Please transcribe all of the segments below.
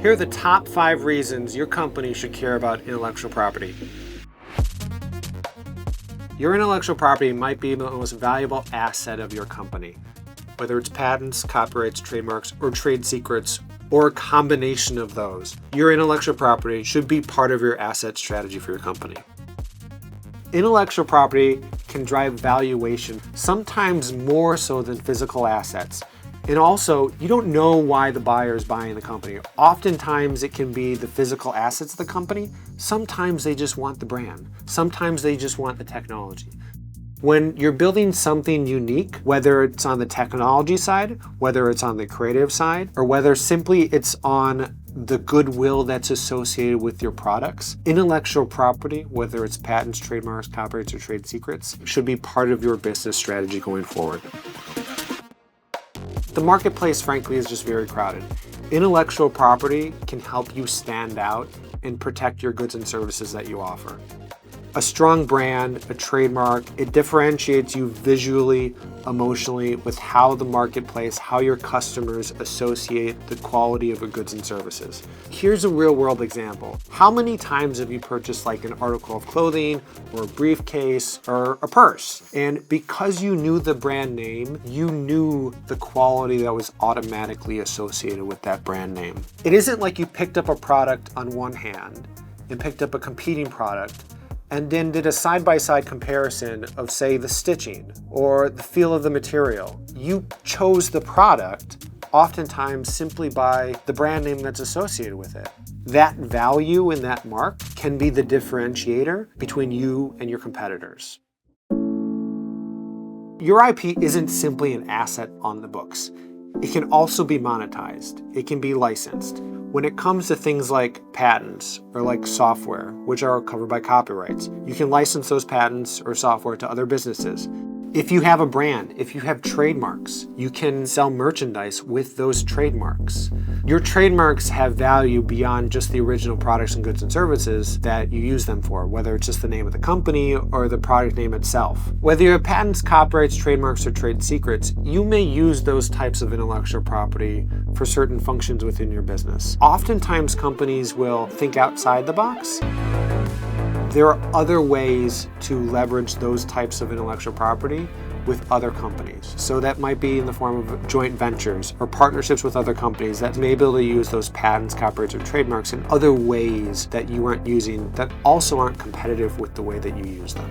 Here are the top 5 reasons your company should care about intellectual property. Your intellectual property might be the most valuable asset of your company. Whether it's patents, copyrights, trademarks, or trade secrets, or a combination of those, your intellectual property should be part of your asset strategy for your company. Intellectual property can drive valuation, sometimes more so than physical assets. And also, you don't know why the buyer is buying the company. Oftentimes, it can be the physical assets of the company. Sometimes they just want the brand. Sometimes they just want the technology. When you're building something unique, whether it's on the technology side, whether it's on the creative side, or whether simply it's on the goodwill that's associated with your products, intellectual property, whether it's patents, trademarks, copyrights, or trade secrets, should be part of your business strategy going forward. The marketplace, frankly, is just very crowded. Intellectual property can help you stand out and protect your goods and services that you offer. A strong brand, a trademark, it differentiates you visually, emotionally, with how the marketplace, how your customers associate the quality of your goods and services. Here's a real world example. How many times have you purchased like an article of clothing or a briefcase or a purse? And because you knew the brand name, you knew the quality that was automatically associated with that brand name. It isn't like you picked up a product on one hand and picked up a competing product and then did a side-by-side comparison of, say, the stitching or the feel of the material. You chose the product oftentimes simply by the brand name that's associated with it. That value in that mark can be the differentiator between you and your competitors. Your IP isn't simply an asset on the books. It can also be monetized. It can be licensed. When it comes to things like patents or like software, which are covered by copyrights, you can license those patents or software to other businesses. If you have a brand, if you have trademarks, you can sell merchandise with those trademarks. Your trademarks have value beyond just the original products and goods and services that you use them for, whether it's just the name of the company or the product name itself. Whether you have patents, copyrights, trademarks, or trade secrets, you may use those types of intellectual property for certain functions within your business. Oftentimes, companies will think outside the box. There are other ways to leverage those types of intellectual property with other companies. So that might be in the form of joint ventures or partnerships with other companies that may be able to use those patents, copyrights, or trademarks in other ways that you aren't using that also aren't competitive with the way that you use them.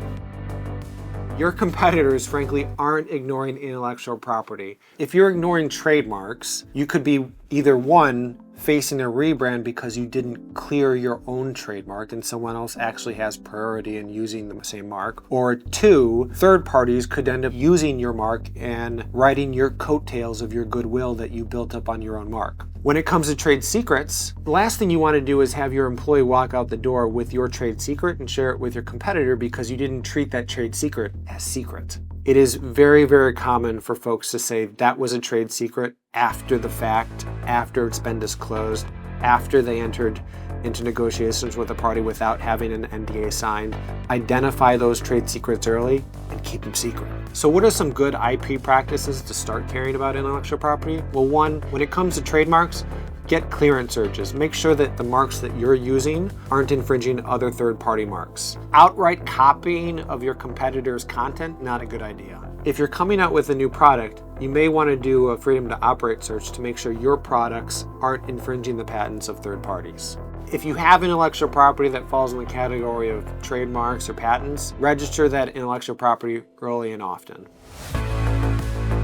Your competitors, frankly, aren't ignoring intellectual property. If you're ignoring trademarks, you could be either one, facing a rebrand because you didn't clear your own trademark and someone else actually has priority in using the same mark. Or 2, third parties could end up using your mark and riding your coattails of your goodwill that you built up on your own mark. When it comes to trade secrets, the last thing you want to do is have your employee walk out the door with your trade secret and share it with your competitor because you didn't treat that trade secret as secret. It is very, very common for folks to say that was a trade secret after the fact, after it's been disclosed, after they entered into negotiations with a party without having an NDA signed. Identify those trade secrets early and keep them secret. So what are some good IP practices to start caring about intellectual property? Well, 1, when it comes to trademarks, get clearance searches. Make sure that the marks that you're using aren't infringing other third-party marks. Outright copying of your competitor's content, not a good idea. If you're coming out with a new product, you may want to do a freedom to operate search to make sure your products aren't infringing the patents of third parties. If you have intellectual property that falls in the category of trademarks or patents, register that intellectual property early and often.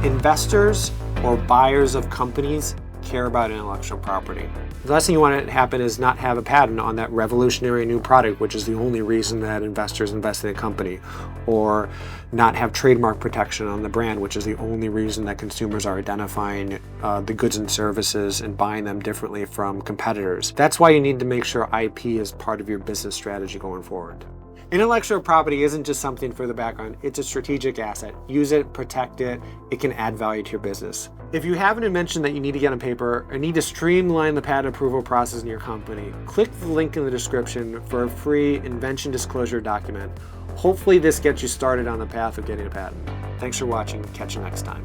Investors or buyers of companies care about intellectual property. The last thing you want to happen is not have a patent on that revolutionary new product, which is the only reason that investors invest in a company, or not have trademark protection on the brand, which is the only reason that consumers are identifying the goods and services and buying them differently from competitors. That's why you need to make sure IP is part of your business strategy going forward. Intellectual property isn't just something for the background, it's a strategic asset. Use it, protect it, it can add value to your business. If you have an invention that you need to get on paper or need to streamline the patent approval process in your company, click the link in the description for a free invention disclosure document. Hopefully this gets you started on the path of getting a patent. Thanks for watching, catch you next time.